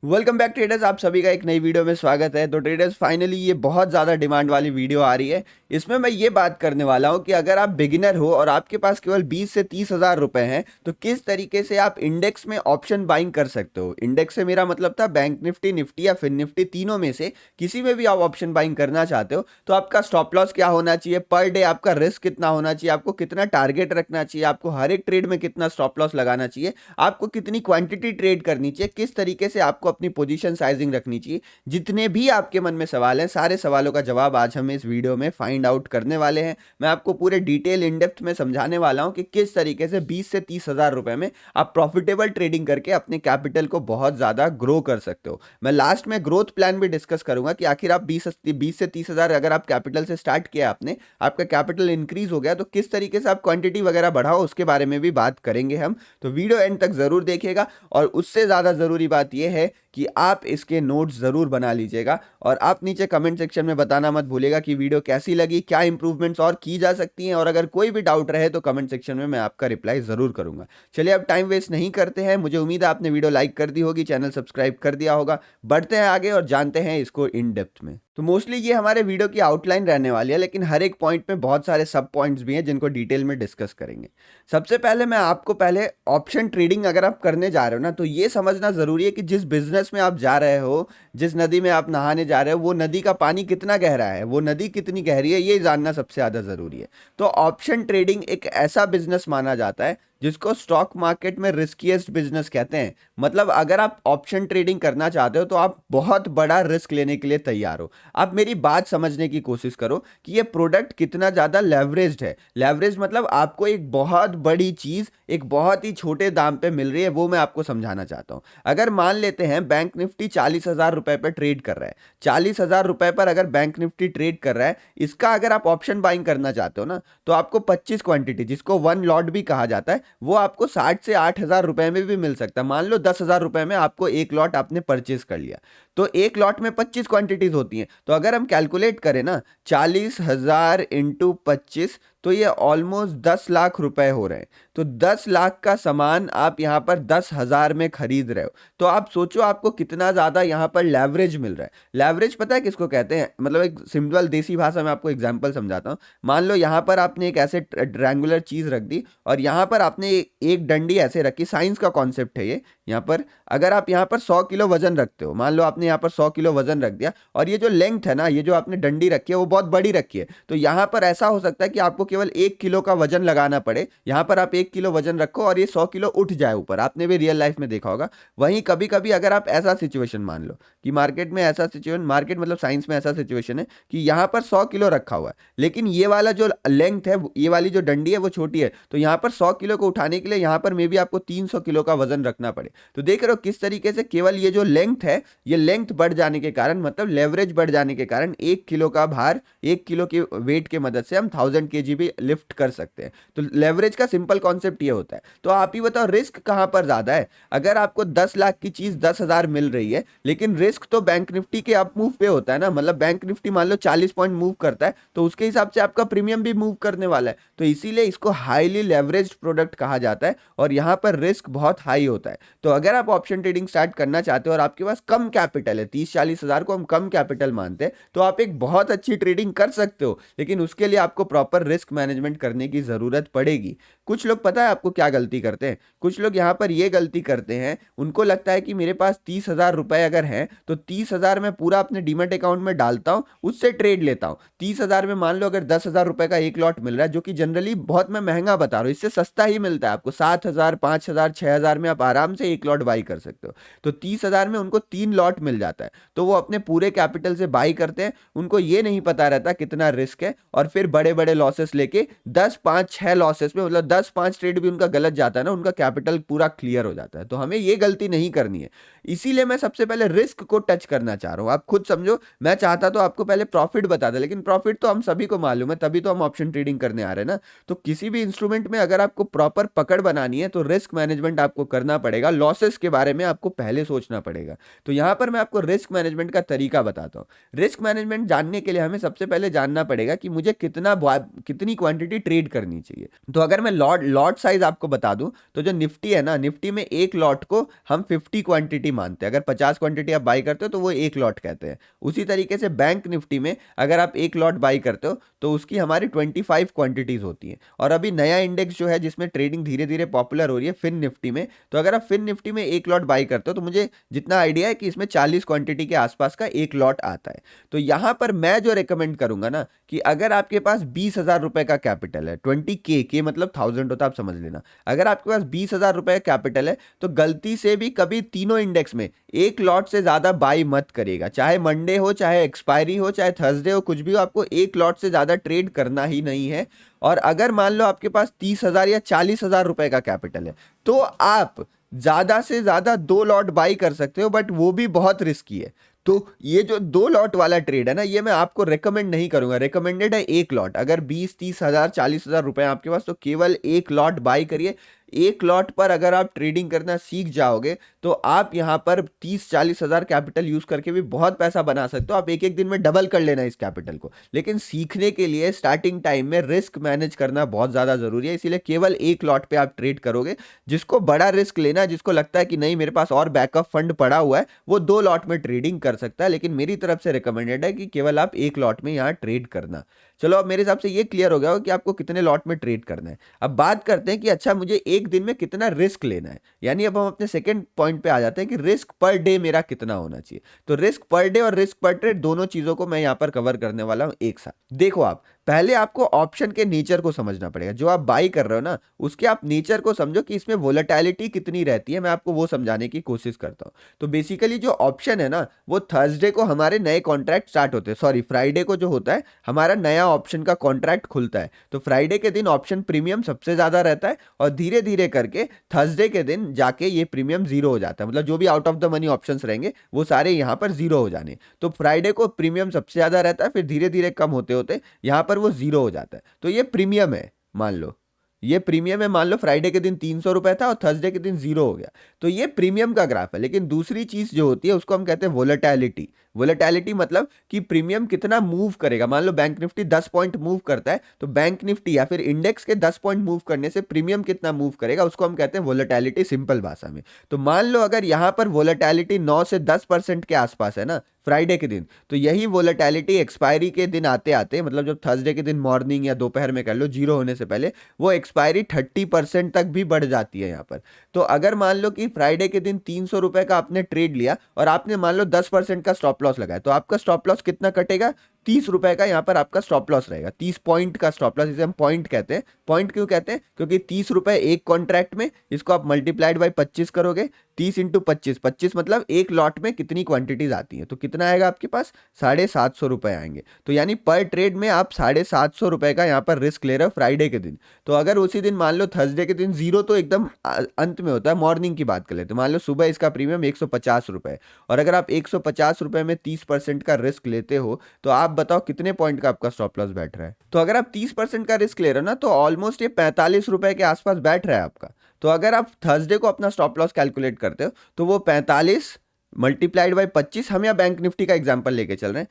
Welcome back traders. आप सभी का एक नई वीडियो में स्वागत है। तो ट्रेडर्स फाइनली ये बहुत ज़्यादा डिमांड वाली वीडियो आ रही है। इसमें मैं ये बात करने वाला हूँ कि अगर आप बिगिनर हो और आपके पास केवल 20 से 30 हज़ार रुपए हैं तो किस तरीके से आप इंडेक्स में ऑप्शन बाइंग कर सकते हो। इंडेक्स से मेरा मतलब था बैंक निफ्टी, निफ्टी या फिन निफ्टी, तीनों में से किसी में भी आप ऑप्शन बाइंग करना चाहते हो तो आपका स्टॉप लॉस क्या होना चाहिए, पर डे आपका रिस्क कितना होना चाहिए, आपको कितना टारगेट रखना चाहिए, आपको हर एक ट्रेड में कितना स्टॉप लॉस लगाना चाहिए, आपको कितनी क्वांटिटी ट्रेड करनी चाहिए, किस तरीके से आपको अपनी पोजीशन साइजिंग रखनी चाहिए। जितने भी आपके मन में सवाल हैं सारे सवालों का जवाब आज हम इस वीडियो में फाइंड आउट करने वाले हैं। मैं आपको पूरे डिटेल इन डेप्थ में समझाने वाला हूं कि किस तरीके से 20 से 30 हज़ार रुपए में आप प्रॉफिटेबल ट्रेडिंग करके अपने कैपिटल को बहुत ज़्यादा ग्रो कर सकते हो। मैं लास्ट में ग्रोथ प्लान भी डिस्कस करूंगा कि आखिर आप 20 से 30 हज़ार अगर आप कैपिटल से स्टार्ट किया, आपने आपका कैपिटल इंक्रीज हो गया तो किस तरीके से आप क्वांटिटी वगैरह बढ़ाओ, उसके बारे में भी बात करेंगे हम। तो वीडियो एंड तक जरूर देखिएगा। और उससे ज़्यादा ज़रूरी बात यह है कि आप इसके नोट्स ज़रूर बना लीजिएगा और आप नीचे कमेंट सेक्शन में बताना मत भूलिएगा कि वीडियो कैसी लगी, क्या इंप्रूवमेंट्स और की जा सकती हैं, और अगर कोई भी डाउट रहे तो कमेंट सेक्शन में मैं आपका रिप्लाई ज़रूर करूंगा। चलिए अब टाइम वेस्ट नहीं करते हैं। मुझे उम्मीद है आपने वीडियो लाइक कर दी होगी, चैनल सब्सक्राइब कर दिया होगा। बढ़ते हैं आगे और जानते हैं इसको इन डेप्थ में। तो मोस्टली ये हमारे वीडियो की आउटलाइन रहने वाली है, लेकिन हर एक पॉइंट में बहुत सारे सब पॉइंट्स भी हैं जिनको डिटेल में डिस्कस करेंगे। सबसे पहले मैं आपको पहले ऑप्शन ट्रेडिंग अगर आप करने जा रहे हो ना तो ये समझना ज़रूरी है कि जिस बिजनेस में आप जा रहे हो, जिस नदी में आप नहाने जा रहे हो, वो नदी का पानी कितना गहरा है, वो नदी कितनी गहरी है, ये जानना सबसे ज़्यादा ज़रूरी है। तो ऑप्शन ट्रेडिंग एक ऐसा बिजनेस माना जाता है जिसको स्टॉक मार्केट में रिस्कीएस्ट बिजनेस कहते हैं। मतलब अगर आप ऑप्शन ट्रेडिंग करना चाहते हो तो आप बहुत बड़ा रिस्क लेने के लिए तैयार हो। आप मेरी बात समझने की कोशिश करो कि ये प्रोडक्ट कितना ज़्यादा लेवरेज्ड है। लेवरेज मतलब आपको एक बहुत बड़ी चीज़ एक बहुत ही छोटे दाम पे मिल रही है, वो मैं आपको समझाना चाहता हूँ। अगर मान लेते हैं बैंक निफ्टी 40 हज़ार रुपए पर ट्रेड कर रहा है, 40 हज़ार रुपए पर अगर बैंक निफ्टी ट्रेड कर रहा है, इसका अगर आप ऑप्शन बाइंग करना चाहते हो ना तो आपको 25 क्वांटिटी, जिसको वन लॉट भी कहा जाता है, वो आपको 60 से 8 हज़ार रुपए में भी मिल सकता है। मान लो 10 हज़ार रुपए में आपको एक लॉट आपने परचेज कर लिया तो एक लॉट में 25 क्वांटिटीज होती हैं। तो अगर हम कैलकुलेट करें ना 40 हज़ार इंटू 25 तो ये ऑलमोस्ट 10 लाख रुपए हो रहे हैं। तो 10 लाख का सामान आप यहाँ पर 10 हज़ार में खरीद रहे हो। तो आप सोचो आपको कितना ज्यादा यहाँ पर लेवरेज मिल रहा है। लेवरेज पता है किसको कहते हैं? मतलब एक सिंपल देसी भाषा में आपको एग्जांपल समझाता हूँ। मान लो यहाँ पर आपने एक ऐसे ट्रायंगुलर चीज रख दी और यहाँ पर आपने एक डंडी ऐसे रखी। साइंस का कॉन्सेप्ट है ये। यहाँ पर अगर आप यहाँ पर 100 किलो वजन रखते हो, मान लो आपने यहाँ पर 100 किलो वजन रख दिया और ये जो लेंथ है ना, ये जो आपने डंडी रखी है वो बहुत बड़ी रखी है, तो यहाँ पर ऐसा हो सकता है कि आपको केवल 1 किलो का वजन लगाना पड़े। यहाँ पर आप 1 किलो वजन रखो और ये 100 किलो उठ जाए ऊपर। आपने भी रियल लाइफ में देखा होगा। वहीं कभी कभी अगर आप ऐसा सिचुएशन मान लो कि मार्केट में ऐसा सिचुएशन, मार्केट मतलब साइंस में ऐसा सिचुएशन है कि यहाँ पर 100 किलो रखा हुआ है लेकिन ये वाला जो लेंथ है, ये वाली जो डंडी है वो छोटी है, तो यहाँ पर 100 किलो को उठाने के लिए यहाँ पर मे भी आपको 300 किलो का वजन रखना पड़े। तो देख रहे हो किस तरीके से केवल ये जो लेंथ है, ये लेंथ बढ़ जाने के कारण, मतलब लेवरेज बढ़ जाने के कारण 1 किलो का भार, 1 किलो की वेट की मदद से हम 1000 kg भी लिफ्ट कर सकते हैं। तो लेवरेज का सिंपल कॉन्सेप्ट ये होता है। तो आप ही बताओ रिस्क कहां पर ज्यादा है? अगर आपको 10 लाख की चीज 10 हज़ार मिल रही है लेकिन रिस्क तो बैंक निफ्टी के अप मूव पे होता है ना। मतलब बैंक निफ्टी मान लो 40 पॉइंट मूव करता है तो उसके हिसाब से आपका प्रीमियम भी मूव करने वाला है। तो इसीलिए इसको हाईली लेवरेज्ड प्रोडक्ट कहा जाता है और यहां पर रिस्क बहुत हाई होता है। तो अगर आप ऑप्शन ट्रेडिंग स्टार्ट करना चाहते हो और आपके पास कम कैपिटल है, 30-40 हज़ार को हम कम कैपिटल मानते हैं, तो आप एक बहुत अच्छी ट्रेडिंग कर सकते हो, लेकिन उसके लिए आपको प्रॉपर रिस्क मैनेजमेंट करने की जरूरत पड़ेगी। कुछ लोग पता है आपको क्या गलती करते हैं? कुछ लोग यहाँ पर ये गलती करते हैं, उनको लगता है कि मेरे पास 30 हज़ार रुपए अगर हैं तो 30 हज़ार मैं पूरा अपने डीमेट अकाउंट में डालता हूँ, उससे ट्रेड लेता हूँ। 30 हज़ार में मान लो अगर 10 हज़ार रुपए का एक लॉट मिल रहा है, जो कि जनरली बहुत मैं महंगा बता रहा हूँ, इससे सस्ता ही मिलता है आपको। 7 हज़ार, 5 हज़ार, 6 हज़ार में आप आराम से एक लॉट बाई कर सकते हो। तो 30 हज़ार में उनको 3 लॉट मिल जाता है, तो वो अपने पूरे कैपिटल से बाई करते हैं। उनको ये नहीं पता रहता कितना रिस्क है और फिर बड़े बड़े लॉसेस लेके 10, 5, 6 लॉसेस में, मतलब 10, 5 ट्रेड भी उनका गलत जाता है ना, उनका कैपिटल पूरा क्लियर हो जाता है। तो हमें ये गलती नहीं करनी है। इसीलिए मैं सबसे पहले रिस्क को टच करना चाह रहा हूं। आप खुद समझो, मैं चाहता तो आपको पहले प्रॉफिट बता दे, लेकिन प्रॉफिट तो हम सभी को मालूम है, तभी तो हम ऑप्शन ट्रेडिंग करने आ रहे हैं ना। तो किसी भी इंस्ट्रूमेंट में अगर आपको प्रॉपर पकड़ बनानी है तो रिस्क मैनेजमेंट आपको करना पड़ेगा। लॉसेस के बारे में आपको पहले सोचना पड़ेगा। तो यहां पर मैं आपको रिस्क मैनेजमेंट का तरीका बताता हूं। रिस्क मैनेजमेंट जानने के लिए हमें सबसे पहले जानना पड़ेगा कि मुझे कितनी क्वांटिटी ट्रेड करनी चाहिए। तो अगर मैं लॉट साइज आपको बता दूं तो जो निफ्टी है ना, निफ्टी में एक लॉट को हम 50 क्वांटिटी मानते हैं। अगर 50 क्वांटिटी आप बाई करते हो तो वो एक लॉट कहते हैं। उसी तरीके से बैंक निफ्टी में अगर आप एक लॉट बाई करते हो तो उसकी हमारी 25 क्वांटिटीज होती हैं। और अभी नया इंडेक्स जो है जिसमें ट्रेडिंग धीरे धीरे पॉपुलर हो रही है, फिन निफ्टी में, तो अगर आप फिन निफ्टी में एक लॉट बाई करते हो तो मुझे जितना आइडिया है कि इसमें 40 क्वांटिटी के आसपास का एक लॉट आता है। तो यहां पर मैं जो रिकमेंड करूंगा ना कि अगर आपके पास 20,000 रुपए का कैपिटल है, 20K मतलब 1000 होता है, आप समझ लेना। अगर आपके पास 20,000 रुपए का कैपिटल है तो गलती से भी कभी तीनों इंडेक्स में एक लॉट से ज्यादा बाई मत करिएगा। चाहे मंडे हो, चाहे एक्सपायरी हो, चाहे थर्सडे हो, कुछ भी हो, आपको एक लॉट से ज्यादा ट्रेड करना ही नहीं है। और अगर मान लो आपके पास 30,000 या 40,000 रुपए का कैपिटल है तो आप ज्यादा से ज्यादा 2 लॉट बाई कर सकते हो, बट वो भी बहुत रिस्की है। तो ये जो 2 लॉट वाला ट्रेड है ना, ये मैं आपको रेकमेंड नहीं करूंगा। रेकमेंडेड है एक लॉट। अगर 20, 30,000, 40,000 रुपए आपके पास तो केवल एक लॉट बाई करिए। एक लॉट पर अगर आप ट्रेडिंग करना सीख जाओगे तो आप यहां पर 30-40 हजार कैपिटल यूज करके भी बहुत पैसा बना सकते हो। आप एक एक दिन में डबल कर लेना इस कैपिटल को। लेकिन सीखने के लिए स्टार्टिंग टाइम में रिस्क मैनेज करना बहुत ज्यादा जरूरी है, इसीलिए केवल एक लॉट पे आप ट्रेड करोगे। जिसको बड़ा रिस्क लेना है, जिसको लगता है कि नहीं मेरे पास और बैकअप फंड पड़ा हुआ है, वो 2 लॉट में ट्रेडिंग कर सकता है। लेकिन मेरी तरफ से रिकमेंडेड है कि केवल आप एक लॉट में यहाँ ट्रेड करना। चलो, अब मेरे हिसाब से ये क्लियर हो गया हो कि आपको कितने लॉट में ट्रेड करना है। अब बात करते हैं कि अच्छा मुझे एक दिन में कितना रिस्क लेना है। यानी अब हम अपने सेकंड पॉइंट पे आ जाते हैं कि रिस्क पर डे मेरा कितना होना चाहिए। तो रिस्क पर डे और रिस्क पर ट्रेड दोनों चीजों को मैं यहाँ पर कवर करने वाला हूँ एक साथ। देखो, आप पहले आपको ऑप्शन के नेचर को समझना पड़ेगा। जो आप बाई कर रहे हो ना, उसके आप नेचर को समझो कि इसमें वोलेटिलिटी कितनी रहती है। मैं आपको वो समझाने की कोशिश करता हूँ। तो बेसिकली जो ऑप्शन है ना, वो थर्सडे को हमारे नए कॉन्ट्रैक्ट स्टार्ट होते हैं। सॉरी, फ्राइडे को जो होता है हमारा नया ऑप्शन का कॉन्ट्रैक्ट खुलता है। तो फ्राइडे के दिन ऑप्शन प्रीमियम सबसे ज्यादा रहता है और धीरे धीरे करके थर्सडे के दिन जाके ये प्रीमियम जीरो हो जाता है। मतलब जो भी out of the money options रहेंगे वो सारे यहाँ पर जीरो हो जाने। तो फ्राइडे को प्रीमियम सबसे ज्यादा रहता है, फिर धीरे धीरे कम होते होते यहाँ पर वो जीरो हो जाता है। तो ये प्रीमियम है, मान लो ये प्रीमियम है। मान लो फ्राइडे के दिन 300 रुपए था और थर्सडे के दिन जीरो हो गया, तो ये प्रीमियम का ग्राफ है। लेकिन दूसरी चीज जो होती है उसको हम कहते हैं वोलेटिलिटी। वोलेटिलिटी मतलब कि प्रीमियम कितना मूव करेगा। मान लो बैंक निफ्टी 10 पॉइंट मूव करता है, तो बैंक निफ्टी या फिर इंडेक्स के 10 पॉइंट मूव करने से प्रीमियम कितना मूव करेगा, उसको हम कहते हैं वोलेटिलिटी, सिंपल भाषा में। तो मान लो अगर यहां पर वोलेटिलिटी 9 से 10% के आसपास है ना फ्राइडे के दिन, तो यही वोलेटिलिटी एक्सपायरी के दिन आते आते, मतलब जब थर्सडे के दिन मॉर्निंग या दोपहर में कर लो जीरो होने से पहले, वो एक्सपायरी 30% तक भी बढ़ जाती है यहाँ पर। तो अगर मान लो कि फ्राइडे के दिन 300 रुपए का आपने ट्रेड लिया और आपने मान लो 10% का स्टॉप लॉस लगाया, तो आपका स्टॉप लॉस कितना कटेगा? 30 रुपए का यहाँ पर आपका स्टॉप लॉस रहेगा। 30 पॉइंट का स्टॉप लॉस, इसे हम पॉइंट कहते हैं। पॉइंट क्यों कहते हैं? क्योंकि 30 रुपए एक कॉन्ट्रैक्ट में, इसको आप मल्टीप्लाइड बाई 25 करोगे। 30 इंटू 25, 25 मतलब एक लॉट में कितनी क्वांटिटीज आती हैं, तो कितना आएगा आपके पास? 750 रुपए आएंगे। तो यानी पर ट्रेड में आप 750 रुपए का यहाँ पर रिस्क ले रहे हो फ्राइडे के दिन। तो अगर उसी दिन मान लो थर्सडे के दिन जीरो, तो एकदम अंत में होता है, मॉर्निंग की बात कर ले, तो मान लो सुबह इसका प्रीमियम 150 रुपए, और अगर आप 150 रुपए में 30% का रिस्क लेते हो तो आप बताओ कितने पॉइंट का आपका स्टॉप लॉस बैठ रहा है। तो अगर आप 30% का रिस्क ले रहे हो ना, तो ऑलमोस्ट ये 45 रुपए के आसपास बैठ रहा है आपका। तो अगर आप थर्सडे को अपना स्टॉप लॉस कैलकुलेट करते हो तो वो 45 मल्टीप्लाइड बाई 25, हम यहाँ बैंक निफ्टी का एग्जांपल लेके चल रहे हैं,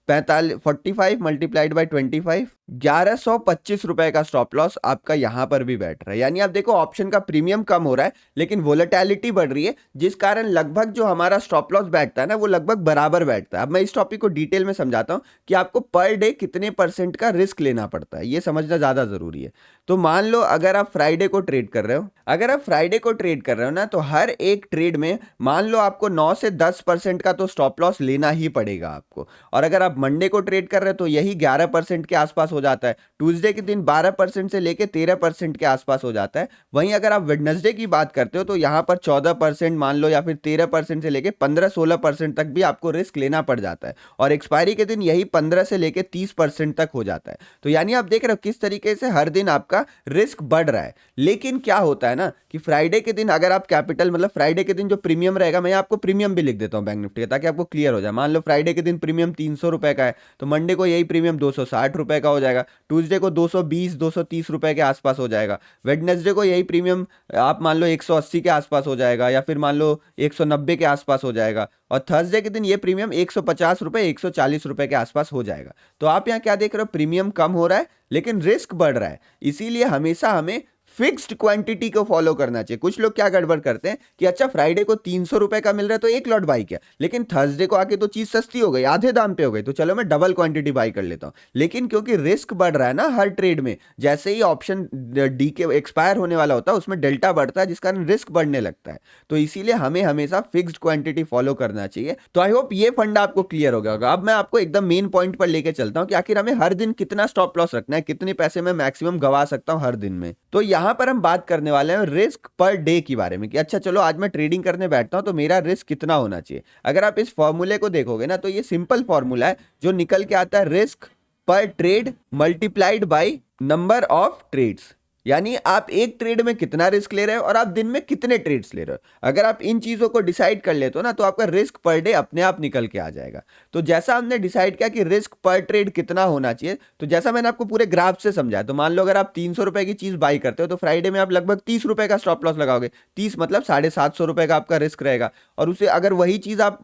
45 मल्टीप्लाइड बाई 25, 1125 रुपए का स्टॉप लॉस आपका यहां पर भी बैठ रहा है। यानी आप देखो, ऑप्शन का प्रीमियम कम हो रहा है लेकिन वोलेटिलिटी बढ़ रही है, जिस कारण लगभग जो हमारा स्टॉप लॉस बैठता है ना, वो लगभग बराबर बैठता है। अब मैं इस टॉपिक को डिटेल में समझाता हूं कि आपको पर डे कितने % का रिस्क लेना पड़ता है, ये समझना ज्यादा जरूरी है। तो मान लो अगर आप फ्राइडे को ट्रेड कर रहे हो, ना, तो हर एक ट्रेड में मान लो आपको 9 से 10% का तो स्टॉप लॉस लेना ही पड़ेगा आपको। और अगर आप मंडे को ट्रेड कर रहे हो तो यही 11% के आसपास हो जाता है। ट्यूसडे के दिन 12% से लेके 13% के आसपास हो जाता है। वहीं अगर आप वेडनेसडे की बात करते हो तो यहां पर 14% मान लो, या फिर 13% से लेके 15-16% तक भी आपको रिस्क लेना पड़ जाता है। और एक्सपायरी के दिन यही 15 से लेके 30% तक हो जाता है। तो यानी आप देख रहे हो किस तरीके से हर दिन आपका रिस्क बढ़ रहा है। लेकिन क्या होता है ना कि फ्राइडे के दिन अगर आप कैपिटल, मतलब फ्राइडे के दिन जो प्रीमियम रहेगा, मैं आपको प्रीमियम भी लिख देता हूं बैंक निफ्टी का ताकि आपको क्लियर हो जाए। मान लो फ्राइडे के दिन प्रीमियम 300 रुपए का है, तो मंडे को यही प्रीमियम 260 रुपए का हो जाएगा। ट्यूसडे को 220-230 रुपए के आसपास हो जाएगा। वेडनेसडे को यही प्रीमियम आप मान लो 180 के आसपास हो जाएगा, या फिर मान लो 190 के आसपास हो जाएगा। और थर्सडे के दिन ये प्रीमियम 150 रुपए, 140 रुपए के आसपास हो जाएगा। तो आप यहाँ क्या देख रहे हो? प्रीमियम कम हो रहा है लेकिन रिस्क बढ़ रहा है। इसीलिए हमेशा हमें फिक्स्ड क्वांटिटी को फॉलो करना चाहिए। कुछ लोग क्या गड़बड़ करते हैं कि अच्छा फ्राइडे को 300 रुपए का मिल रहा है तो एक लॉट बाई किया, लेकिन थर्सडे को आके तो चीज सस्ती हो गई, आधे दाम पे हो गई, तो चलो मैं डबल क्वांटिटी बाई कर लेता हूं। लेकिन क्योंकि रिस्क बढ़ रहा है ना हर ट्रेड में, जैसे ही ऑप्शन डी के एक्सपायर होने वाला होता है उसमें डेल्टा बढ़ता है, जिस कारण रिस्क बढ़ने लगता है। तो इसीलिए हमें हमेशा फिक्स्ड क्वांटिटी फॉलो करना चाहिए। तो आई होप ये फंडा आपको क्लियर हो गया होगा। अब मैं आपको एकदम मेन पॉइंट पर लेके चलता हूं कि आखिर हमें हर दिन कितना स्टॉप लॉस रखना है, कितने पैसे में मैक्सिमम गवा सकता हूं हर दिन में। तो यहां पर हम बात करने वाले हैं रिस्क पर डे के बारे में कि अच्छा चलो आज मैं ट्रेडिंग करने बैठता हूं तो मेरा रिस्क कितना होना चाहिए। अगर आप इस फॉर्मूले को देखोगे ना तो ये सिंपल फॉर्मूला है जो निकल के आता है रिस्क पर trade multiplied by number of trades. यानी आप एक ट्रेड में कितना रिस्क ले रहे हो और आप दिन में कितने ट्रेड्स ले रहे हो। अगर आप इन चीजों को डिसाइड कर लेते हो ना तो आपका रिस्क पर डे अपने आप निकल के आ जाएगा। तो जैसा हमने डिसाइड किया कि रिस्क पर ट्रेड कितना होना चाहिए, तो जैसा मैंने आपको पूरे ग्राफ से समझाया, तो मान लो अगर आप 300 रुपए की चीज बाई करते हो तो फ्राइडे में आप लगभग 30 रुपए का स्टॉप लॉस लगाओगे। 30 मतलब 750 रुपए का आपका रिस्क रहेगा। और उसे अगर वही चीज आप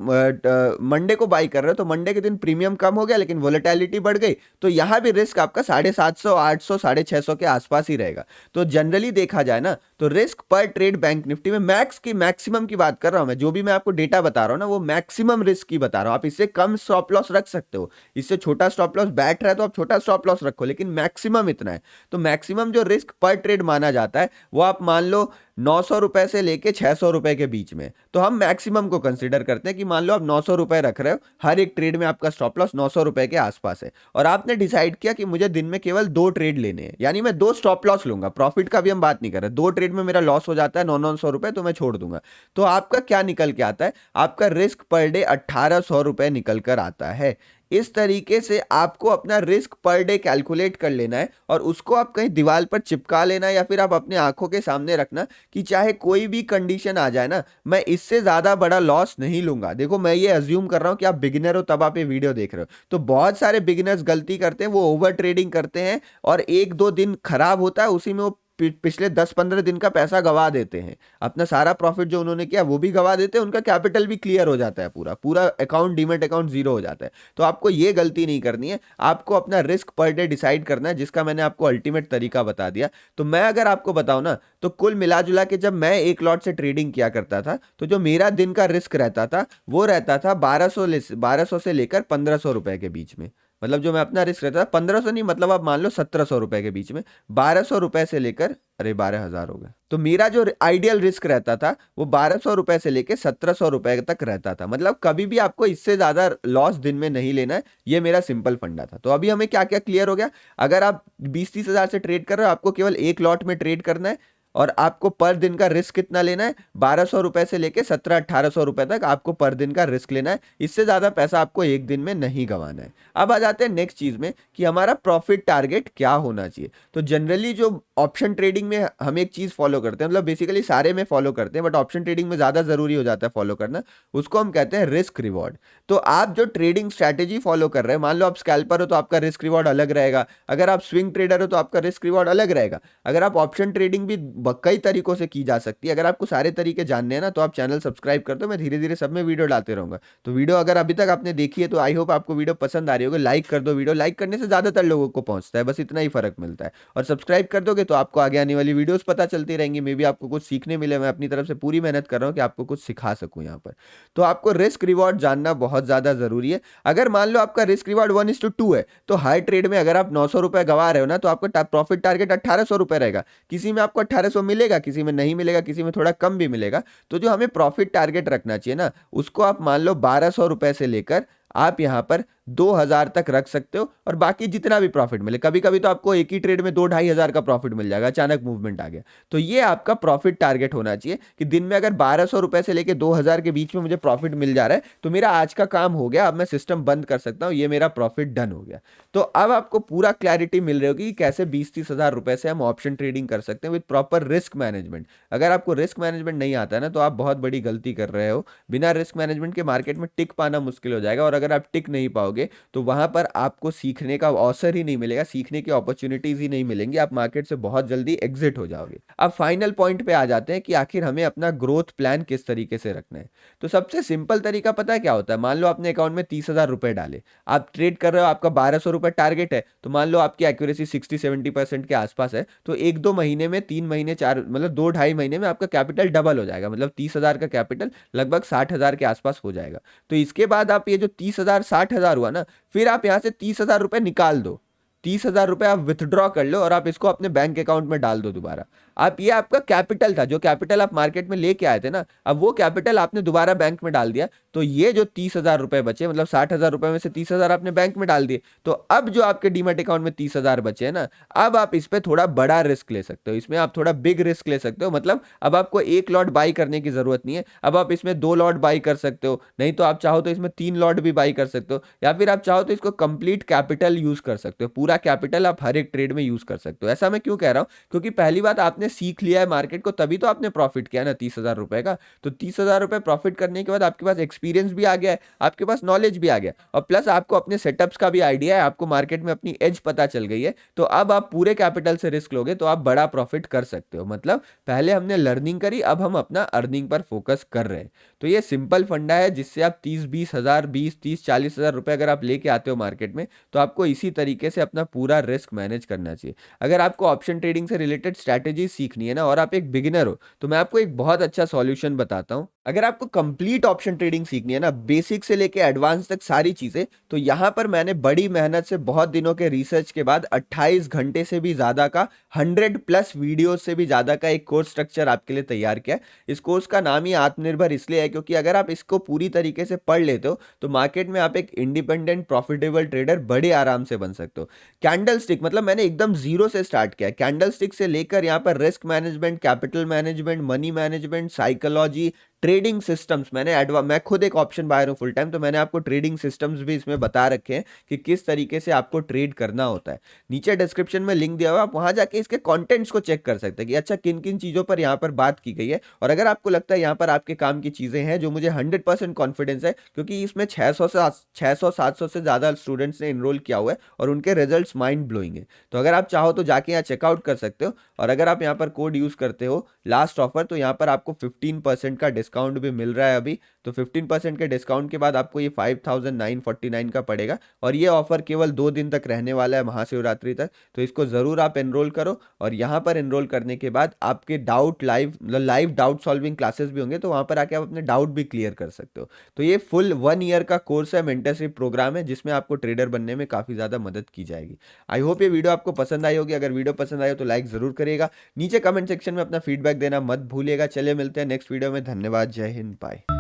मंडे को बाई कर रहे हो तो मंडे के दिन प्रीमियम कम हो गया लेकिन वोलेटिलिटी बढ़ गई, तो यहां भी रिस्क आपका 750, 800, 650 के आसपास ही रहेगा। तो जनरली देखा जाए ना तो रिस्क पर ट्रेड बैंक निफ्टी में मैक्सिमम की बात कर रहा हूं मैं, जो भी मैं आपको डेटा बता रहा हूं ना वो मैक्सिमम रिस्क की बता रहा हूं। आप इससे कम स्टॉप लॉस रख सकते हो, इससे छोटा स्टॉप लॉस बैठ रहा है तो आप छोटा स्टॉप लॉस रखो, लेकिन मैक्सिमम इतना है। तो मैक्सिमम जो रिस्क पर ट्रेड माना जाता है वो आप मान लो 900 रुपए से लेके 600 रुपए के बीच में। तो हम मैक्सिमम को कंसीडर करते हैं कि मान लो आप 900 रुपए रख रहे हो, हर एक ट्रेड में आपका स्टॉप लॉस 900 रुपए के आसपास है, और आपने डिसाइड किया कि मुझे दिन में केवल 2 ट्रेड लेने हैं, यानी मैं 2 स्टॉप लॉस लूंगा, प्रॉफिट का भी हम बात नहीं कर रहे। 2 ट्रेड में मेरा लॉस हो जाता है 900 रुपए तो मैं छोड़ दूंगा। तो आपका क्या निकल के आता है, आपका रिस्क पर डे 1800 रुपए निकल कर आता है। इस तरीके से आपको अपना रिस्क पर डे कैलकुलेट कर लेना है और उसको आप कहीं दीवार पर चिपका लेना है या फिर आप अपने आंखों के सामने रखना कि चाहे कोई भी कंडीशन आ जाए ना, मैं इससे ज्यादा बड़ा लॉस नहीं लूंगा। देखो मैं ये अज्यूम कर रहा हूं कि आप बिगिनर हो तब आप ये वीडियो देख रहे हो, तो बहुत सारे बिगिनर्स गलती करते हैं, वो ओवर ट्रेडिंग करते हैं और 1-2 दिन खराब होता है उसी में वो पिछले 10-15 दिन का पैसा गवा देते हैं, अपना सारा प्रॉफिट जो उन्होंने किया वो भी गवा देते हैं, उनका कैपिटल भी क्लियर हो जाता है, पूरा पूरा अकाउंट डीमैट अकाउंट जीरो हो जाता है। तो आपको ये गलती नहीं करनी है, आपको अपना रिस्क पर डे डिसाइड करना है, जिसका मैंने आपको अल्टीमेट तरीका बता दिया। तो मैं अगर आपको बताऊं ना तो कुल मिला जुला के जब मैं एक लॉट से ट्रेडिंग किया करता था तो जो मेरा दिन का रिस्क रहता था वो रहता था 1200 से लेकर 1500 रुपए के बीच में। मतलब जो मैं अपना रिस्क रहता था 1500 नहीं, मतलब आप मान लो 1700 रुपए के बीच में, 1200 रुपए से लेकर, अरे 12,000 हो गए। तो मेरा जो आइडियल रिस्क रहता था वो 1200 रुपए से लेकर 1700 रुपए तक रहता था। मतलब कभी भी आपको इससे ज्यादा लॉस दिन में नहीं लेना है, ये मेरा सिंपल फंडा था। तो अभी हमें क्या क्या क्लियर हो गया, अगर आप 20-30 हजार से ट्रेड कर रहे हो आपको केवल एक लॉट में ट्रेड करना है और आपको पर दिन का रिस्क कितना लेना है, 1200 रुपए से लेके 1700-1800 रुपए तक आपको पर दिन का रिस्क लेना है। इससे ज्यादा पैसा आपको एक दिन में नहीं गंवाना है। अब आ जाते हैं नेक्स्ट चीज में कि हमारा प्रॉफिट टारगेट क्या होना चाहिए। तो जनरली जो ऑप्शन ट्रेडिंग में हम एक चीज फॉलो करते हैं, मतलब बेसिकली सारे में फॉलो करते हैं बट ऑप्शन ट्रेडिंग में ज्यादा जरूरी हो जाता है फॉलो करना, उसको हम कहते हैं रिस्क रिवॉर्ड। तो आप जो ट्रेडिंग स्ट्रैटेजी फॉलो कर रहे हैं, मान लो आप स्कैल्पर हो तो आपका रिस्क रिवॉर्ड अलग रहेगा, अगर आप स्विंग ट्रेडर हो तो आपका रिस्क रिवॉर्ड अलग रहेगा। अगर आप ऑप्शन ट्रेडिंग भी कई तरीकों से की जा सकती है, अगर आपको सारे तरीके जानने हैं ना तो आप चैनल सब्सक्राइब कर दो, मैं धीरे धीरे सब में वीडियो डालते रहूंगा। तो वीडियो अगर अभी तक आपने देखी है तो आई होप आपको वीडियो पसंद आ रही होगी। लाइक कर दो, वीडियो लाइक करने से ज्यादातर लोगों को पहुंचता है, बस इतना ही फर्क मिलता है। और सब्सक्राइब कर दोगे तो आपको आगे आने वाली वीडियोस पता चलती रहेंगी, मे भी आपको कुछ सीखने मिले। मैं अपनी तरफ से पूरी मेहनत कर रहा हूँ कि आपको कुछ सिखा सकूं यहाँ पर। तो आपको रिस्क रिवॉर्ड जानना बहुत ज्यादा जरूरी है। अगर मान लो आपका रिस्क रिवॉर्ड 1:2 है तो हर ट्रेड में अगर आप 900 रुपए गवा रहे हो ना तो आपका प्रॉफिट टारगेट 1800 रुपए रहेगा। किसी में आपको 1800 मिलेगा, किसी में नहीं मिलेगा, किसी में थोड़ा कम भी मिलेगा। तो जो हमें प्रॉफिट टारगेट रखना चाहिए ना उसको आप मान लो 1200 रुपए से लेकर आप यहां पर 2000 तक रख सकते हो और बाकी जितना भी प्रॉफिट मिले। कभी कभी तो आपको एक ही ट्रेड में 2-2.5 हजार का प्रॉफिट मिल जाएगा, अचानक मूवमेंट आ गया। तो ये आपका प्रॉफिट टारगेट होना चाहिए कि दिन में अगर 1200 रुपए से लेकर 2000 के बीच में मुझे प्रॉफिट मिल जा रहा है तो मेरा आज का काम हो गया, अब मैं सिस्टम बंद कर सकता हूं, ये मेरा प्रॉफिट डन हो गया। तो अब आपको पूरा क्लैरिटी मिल रही होगी कि कैसे 20-30 हजार रुपए से हम ऑप्शन ट्रेडिंग कर सकते हैं विद प्रॉपर रिस्क मैनेजमेंट। अगर आपको रिस्क मैनेजमेंट नहीं आता है ना तो आप बहुत बड़ी गलती कर रहे हो। बिना रिस्क मैनेजमेंट के मार्केट में टिक पाना मुश्किल हो जाएगा, और अगर आप टिक नहीं पाओगे जाओगे तो वहाँ पर आपको सीखने का अवसर ही नहीं मिलेगा, सीखने की अपॉर्चुनिटीज ही नहीं मिलेंगी, आप मार्केट से बहुत जल्दी एग्जिट हो जाओगे। अब फाइनल पॉइंट पे आ जाते हैं कि आखिर हमें अपना ग्रोथ प्लान किस तरीके से रखना है। तो सबसे सिंपल तरीका पता है क्या होता है? मान लो आपने अकाउंट में 30,000 रुपए डाले, आप ट्रेड कर रहे हो, आपका 1200 रुपए टारगेट है, तो मान लो आपकी एक्यूरेसी 60-70% के आसपास है, तो 1-2 महीने में, 3 महीने, 4 मतलब 2-2.5 महीने में आपका कैपिटल डबल हो जाएगा, मतलब 30,000 का कैपिटल लगभग 60,000 के आसपास हो जाएगा। तो इसके बाद आप ये जो 30,000 60,000 हुआ ना, फिर आप यहाँ से 30,000 रुपए निकाल दो, 30,000 रुपए आप विथड्रॉ कर लो और आप इसको अपने बैंक अकाउंट में डाल दो दोबारा। आप, ये आपका कैपिटल था, जो कैपिटल आप मार्केट में लेके आए थे ना, अब वो कैपिटल आपने दोबारा बैंक में डाल दिया, तो ये जो 30,000 रुपए बचे, मतलब 60,000 रुपए में से 30,000 आपने बैंक में डाल दिए, तो अब जो आपके डीमैट अकाउंट में 30,000 बचे हैं ना, अब आप इस पे थोड़ा बड़ा रिस्क ले सकते हो, इसमें आप थोड़ा बिग रिस्क ले सकते हो। मतलब अब आपको एक लॉट बाई करने की जरूरत नहीं है, अब आप इसमें 2 लॉट बाई कर सकते हो, नहीं तो आप चाहो तो इसमें 3 लॉट भी बाई कर सकते हो, या फिर आप चाहो तो इसको कंप्लीट कैपिटल यूज कर सकते हो, पूरा कैपिटल आप हर एक ट्रेड में यूज कर सकते हो। ऐसा मैं क्यों कह रहा हूं? क्योंकि पहली बात, आपने सीख लिया है मार्केट को, तभी तो आपने प्रॉफिट किया ना 30,000 रुपए का। तो 30,000 रुपए प्रॉफिट करने के बाद आपके पास एक्सपीरियंस भी आ गया है, आपके पास नॉलेज भी आ गया, और प्लस आपको अपने सेटअप्स का भी आइडिया है, आपको मार्केट में अपनी एज पता चल गई है, तो अब आप पूरे कैपिटल से रिस्क लोगे तो आप बड़ा प्रॉफिट कर सकते हो। मतलब पहले हमने लर्निंग करी, अब हम अपना अर्निंग पर फोकस कर रहे हैं। तो ये सिंपल फंडा है जिससे आप 30-20 हज़ार, 20-30-40 हज़ार रुपए अगर आप लेके आते हो मार्केट में, तो आपको इसी तरीके से अपना पूरा रिस्क मैनेज करना चाहिए। अगर आपको ऑप्शन ट्रेडिंग से रिलेटेड स्ट्रैटेजी सीखनी है ना, और आप एक बिगिनर हो, तो मैं आपको एक बहुत अच्छा सॉल्यूशन बताता हूं। अगर आपको कंप्लीट ऑप्शन ट्रेडिंग सीखनी है ना, बेसिक से लेके एडवांस तक सारी चीजें, तो यहां पर मैंने बड़ी मेहनत से, बहुत दिनों के रिसर्च के बाद 28 घंटे से भी ज्यादा का, 100+ वीडियो से भी ज्यादा का एक कोर्स स्ट्रक्चर आपके लिए तैयार किया है। इस कोर्स का नाम ही आत्मनिर्भर इसलिए है क्योंकि अगर आप इसको पूरी तरीके से पढ़ लेते हो तो मार्केट में आप एक इंडिपेंडेंट प्रॉफिटेबल ट्रेडर बड़े आराम से बन सकते हो। कैंडल स्टिक, मतलब मैंने एकदम जीरो से स्टार्ट किया है, कैंडल स्टिक से लेकर यहाँ पर risk management, capital management, money management, psychology, trading systems, मैं खुद एक ऑप्शन बायर हूं फुल टाइम, तो मैंने आपको ट्रेडिंग सिस्टम्स भी इसमें बता रखे हैं कि किस तरीके से आपको ट्रेड करना होता है। नीचे डिस्क्रिप्शन में लिंक दिया हुआ है, आप वहां जाके इसके कंटेंट्स को चेक कर सकते हैं कि अच्छा किन किन चीजों पर यहाँ पर बात की गई है। और अगर आपको लगता है यहाँ पर आपके काम की चीजें हैं, जो मुझे 100% कॉन्फिडेंस है, क्योंकि इसमें 600-700 से ज्यादा स्टूडेंट्स ने इनरोल किया हुआ है और उनके रिजल्ट्स माइंड ब्लोइंग है। तो अगर आप चाहो तो जाके यहाँ चेकआउट कर सकते हो, और अगर आप यहाँ पर कोड यूज करते हो लास्ट ऑफर, तो यहाँ पर आपको 15% का डिस्काउंट भी मिल रहा है अभी। तो 15% के डिस्काउंट के बाद आपको ये 5,949 का पड़ेगा, और ये ऑफर केवल 2 दिन तक रहने वाला है, महाशिवरात्रि तक। तो इसको जरूर आप एनरोल करो, और यहाँ पर एनरोल करने के बाद आपके doubt live doubt solving classes भी होंगे, तो वहां पर आके आप अपने डाउट भी क्लियर कर सकते हो। तो ये फुल 1 ईयर का कोर्स है, मेंटरशिप प्रोग्राम है, जिसमें आपको ट्रेडर बनने में काफी ज्यादा मदद की जाएगी। आई होप ये वीडियो आपको पसंद आई होगी। अगर वीडियो पसंद आई हो तो लाइक जरूर करिएगा, नीचे कमेंट सेक्शन में अपना फीडबैक देना मत भूलिएगा। चलिए मिलते हैं नेक्स्ट वीडियो में, धन्यवाद, जय हिंद, बाय।